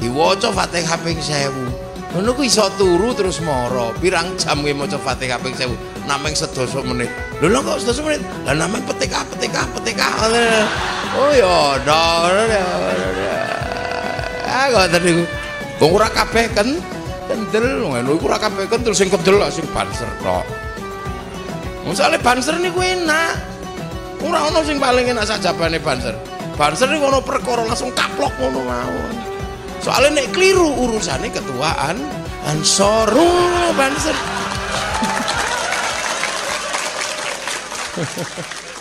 diwaca Fatihah ping 1000. Ngono ku iso turu terus mara. Pirang jam kowe maca Fatihah ping 1000? Nameng 10 menit. Lho lho kok 10 menit? Lah nameng petika. Oh ya, kok tadi wong ora kabeh kendel ngono iku ora kabeh kendel sing kendel sing banser tok. Misale banser niku enak. Ora ono sing paling enak sajabane banser. Banser niku ono perkara langsung kaplok ngono mawon. Soalnya nek keliru urusane ketuaan Ansoru banser.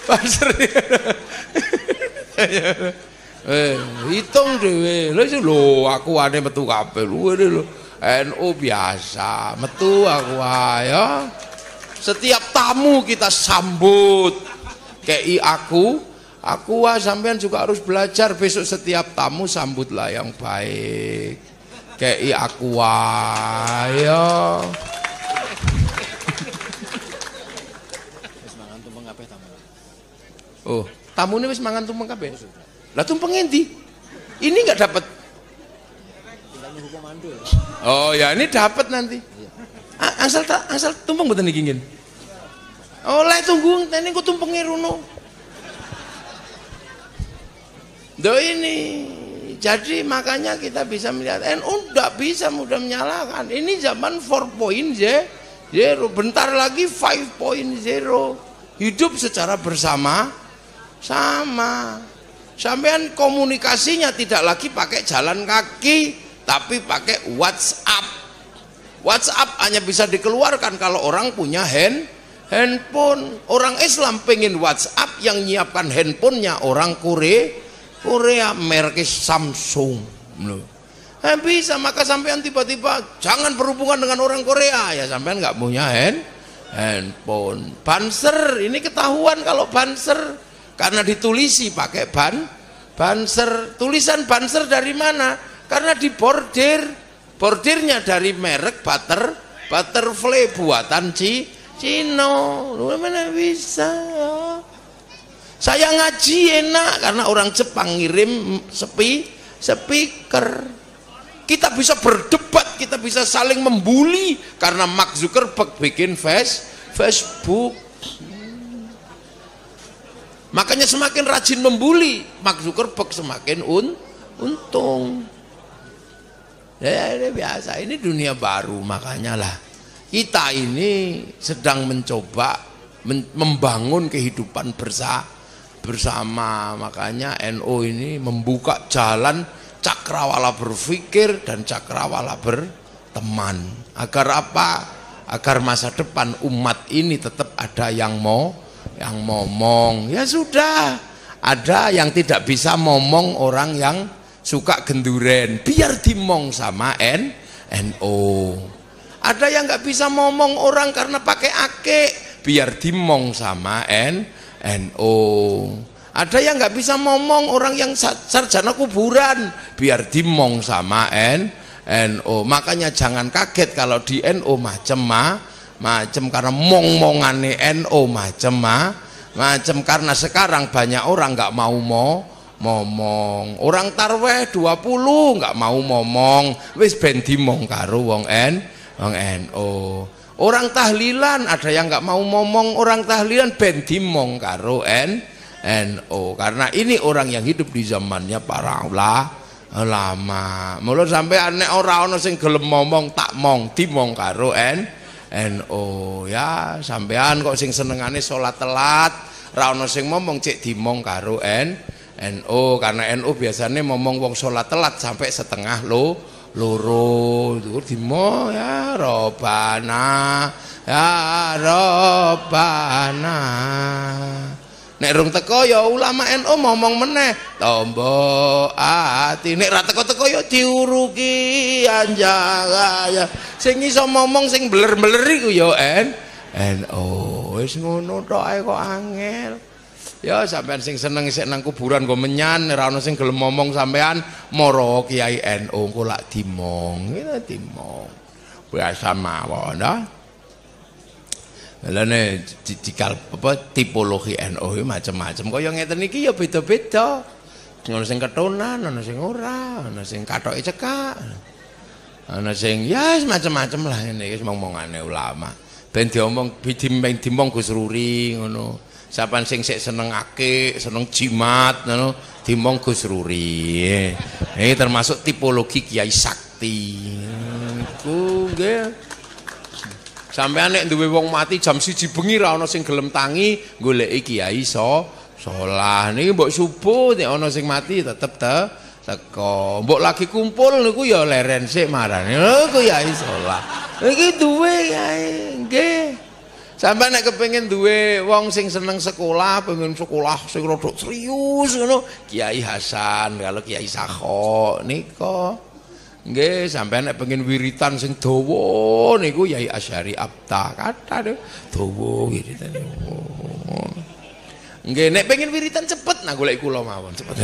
Banser. Hitung dhewe. Lho aku ane metu kabeh lho. NU biasa, metu aku ya. Setiap tamu kita sambut. Kei aku sampean juga harus belajar besok setiap tamu sambutlah yang baik. Kei aku ya. Oh, tamu ini wis mangan tumpeng kabeh. Lah tumpeng endi? Ini enggak dapat. Oh ya ini dapat nanti. Asal tumpeng mboten iki nggih. Oleh tunggu tene ku tumpenge rono. Ini jadi makanya kita bisa melihat NU enggak bisa mudah menyalahkan. Ini zaman 4.0, bentar lagi 5.0. Hidup secara bersama sama. Sampean komunikasinya tidak lagi pakai jalan kaki, tapi pakai WhatsApp. WhatsApp hanya bisa dikeluarkan kalau orang punya handphone. Orang Islam pengen WhatsApp, yang nyiapkan handphonenya orang Korea merek Samsung. Bisa, maka sampean tiba-tiba jangan berhubungan dengan orang Korea, ya sampean nggak punya handphone. Banser ini ketahuan kalau banser karena ditulisi pakai banser. Tulisan banser dari mana? Karena di bordirnya dari merek Butterfly buatan Cino. Lu mana bisa? Saya ngaji enak karena orang Jepang ngirim speaker. Kita bisa berdebat, kita bisa saling membuli karena Mark Zuckerberg bikin Facebook. Makanya semakin rajin membuli Mark Zuckerberg semakin untung. Ya ini biasa, ini dunia baru. Makanya lah kita ini sedang mencoba membangun kehidupan bersama. Makanya NU ini membuka jalan cakrawala berpikir dan cakrawala berteman. Agar apa? Agar masa depan umat ini tetap ada yang ngomong. Ya sudah, ada yang tidak bisa ngomong, orang yang suka genduren, biar dimong sama NU. Ada yang nggak bisa ngomong orang karena pakai ake, biar dimong sama NU. Ada yang nggak bisa ngomong orang yang sarjana kuburan, biar dimong sama NU. Makanya jangan kaget kalau di NU macem karena mongane NU macem karena sekarang banyak orang nggak mau ngomong. Orang tarweh 20 nggak mau ngomong, wis ben dimong karo wong NU. Orang tahlilan ada yang nggak mau ngomong, orang tahlilan ben dimong karo NU. Karena ini orang yang hidup di zamannya para ulama. Mula sampai aneh orang sing gelem ngomong tak mong dimong karo NU. Ya sampean kok sing senengane salat telat, ra ono sing ngomong cek dimong karo NU. Karena NU biasanya ngomong wong salat telat sampai setengah loro itu dimong ya Robana. Nek rung teko ya ulama NU ngomong meneh tombo ati, nek ra teko-teko ya diuruki anjang ya. Sing iso ngomong sing beler-beler iku ya NU. Wis ngono tok ae kok angel. Ya sampean sing seneng isih nang kuburan go menyan, ora ono sing gelem ngomong sampean mara Kiai NU engko lak dimong. Kita dimong. Biasa mawon dah. Lane tipologi NU macam-macam. Kaya ngeten iki ya beda-beda. Ana sing ketonan, ana sing ora, ana sing kathoke cekak. Ana sing ya macam-macam lah ngene iki omongane ulama. Ben diomong dimong Gus Ruri ngono. Sapan sing sik seneng akik, seneng jimat ngono, dimong Gus Ruri. Ini termasuk tipologi kiai sakti. Iku nggih. Sampeyan nek duwe wong mati jam 1 bengi ra ana sing gelem tangi goleki kiai salah. Niki mbok subuh nek ana sing mati tetep teko. Mbok lagi kumpul niku ya leren sik marane. Lho kiai salah. Iki duwe kae nggih. Sampai nek kepengin duwe wong sing seneng sekolah, pengen sekolah sing rada serius ngono, Kiai Hasan, kalau Kiai Sakho nika. Nggih, sampai nek pengen wiritan sing dawa niku Yai Asyari Abta, kata dawa wiritane. Nggih, nek pengen wiritan cepet nah golek kula mawon, cepet.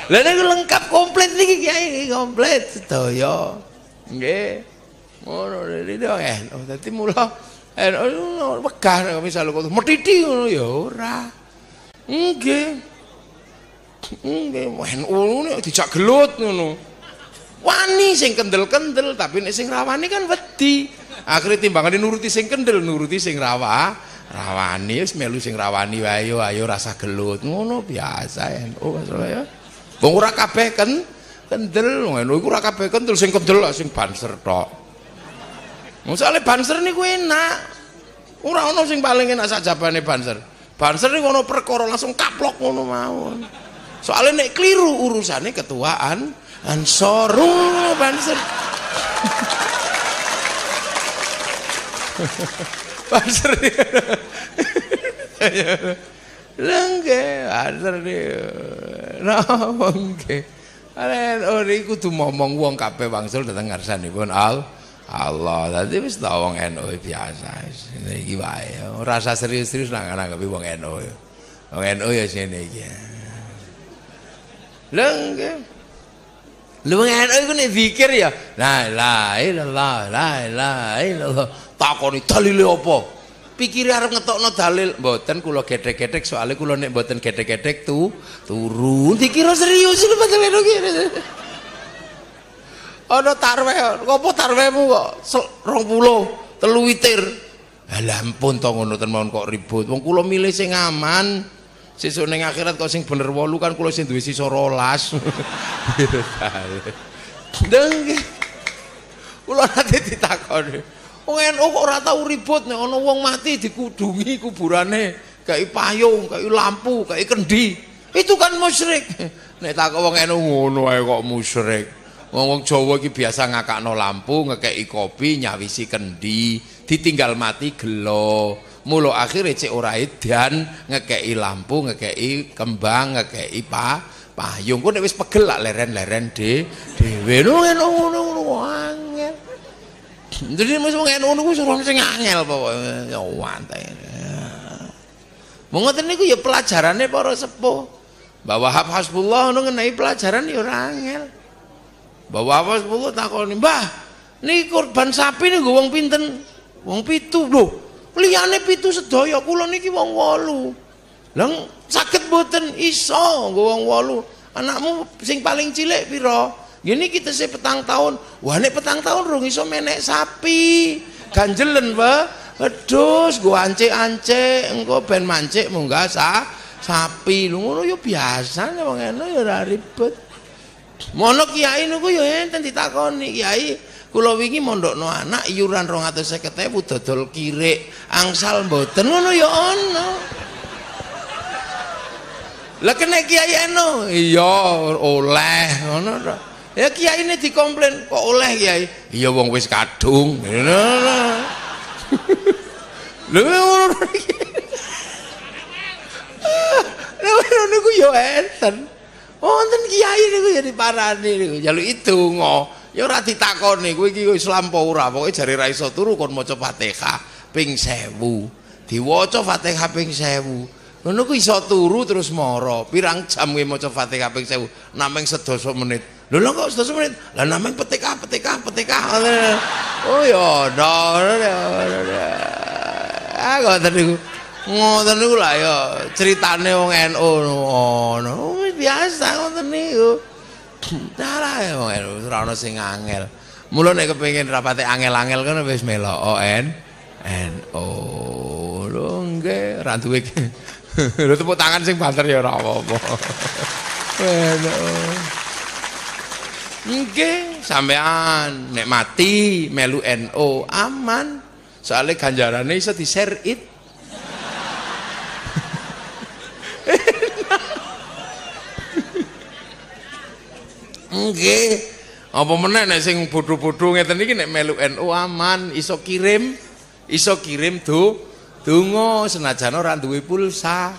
Lah niku lengkap komplit niki Kiai, komplit sedaya. Nggih. Ngono iki dadi mula wegah nek misale kok methiti ngono ya ora. Nggih. Nggih, NU nek dijak gelut ngono. Wani sing kendel-kendel tapi nek sing rawani kan wedi. Akhire timbangane nuruti sing kendel, nuruti sing rawani wis melu sing rawani wae ayo rasa gelut. Ngono biasa NU ya. Wong ora kabeh kendel, NU iku ora kabeh kendel sing kendel sing banser tok. Soalnya banser niku enak. Ora ana sing paling enak sak jabane banser. Banser niku ana perkara langsung kaplok ngono mawon. Soalnya nek keliru urusane ketuaan Ansor banser. Banser. Lengge, banser niku. Nangge. Aren ori kudu momong wong kabeh wangsul dateng ngarsanipun Allah, tadi wis tau wong NU biasa. Iki wae. Ora usah serius-serius nang nganggepi wong NU. Wong NU ya sene iki. Lha nggih. Lha wong NU iku nek zikir ya la ilaha illallah, la ilaha illallah. Takoni dalile apa? Pikire arep ngetokno dalil, mboten kula gedhek-gedhek soalnya kula nek mboten gedhek-gedhek turu. Dikira serius lho padahal iki. Ana tarweh, ngopo tarwehmu kok 20 3 witir. Lah ampun to ngono ten mawon kok ribut. Wong kula milih sing aman. Sesuk ning akhirat kok sing bener 8 kan kula sing duwe sisa 12. Deng. Kula nate ditakoni. Wong NU kok ora tau ribut nek ana wong mati dikudungi kuburane, gawe payung, gawe lampu, gawe kendi. Itu kan musyrik. Nek takok wong NU ngono ae kok musyrik. Wong Jawa iki biasa ngakakno lampu, ngekeki kopi, nyawisi kendi, ditinggal mati gelo. Mula akhire cek ora edan ngekeki lampu, ngekeki kembang, ngekeki payung. Ku nek wis pegel lak leren-leren dhewe. Ngono angel. Jadi mesti wong NU niku wong sing angel pokoke. Ya wante. Wong ngoten niku ya pelajarane para sepuh. Bahwa Hasbullah ngono ngenai pelajaran ya ora angel. Bawa apa sepuluh takoni, Mbah, ini korban sapi nih wong pinten, wong 7 lho, liyane 7 sedaya, kula niki wong 8. Lang saged mboten iso wong 8. Anakmu sing paling cilik pira? Gini kita sih 4 tahun, wah nek 4 tahun rung iso menek sapi, ganjelen Mbah, wedhus, go ancik-ancik, engko ben mancik munggah sapi, lho ngono ya biasa nek wong NU ya ora ribet. Mono kiai niku ya enten ditakoni, Kiai kula wingi mondokno anak iuran 250.000 dodol kirik angsal mboten ngono ya ana. Lah kena kiai NU iya oleh ngono to. Ya kiyaine dikomplain kok oleh Kiai. Iya wong wis kadung. Lho ngono iki. Lha niku ya enten. Wonten kiai niku ya diparani niku njaluk idonga. Ya ora ditakoni kowe iki Islam apa ora, pokoke jare ra iso turu kon maca Fatihah ping 1000. Diwaca Fatihah ping 1000. Ngono ku iso turu terus mara. Pirang jam kowe maca Fatihah ping 1000? Namung 10 menit. Lho kok 10 menit? Lah namung petikah. Oh ya, ngoten niku. Ngoten niku lah ya critane wong NU ngono. Wis biasa ngoten niku. Dalah ya wong NU ora ono sing angel. Mula nek kepengin rapate angel-angel kan wis melok NU. Lho nggih ra duwe. Lho tepuk tangan sing banter ya ora apa-apa. Nggih, sampean nek mati melu NU aman. Soalnya ganjarane iso di-share it. Nggih. Apa meneh nek sing bodho-bodho ngeten iki nek melu NU aman, iso kirim donga senajan ora duwe pulsa.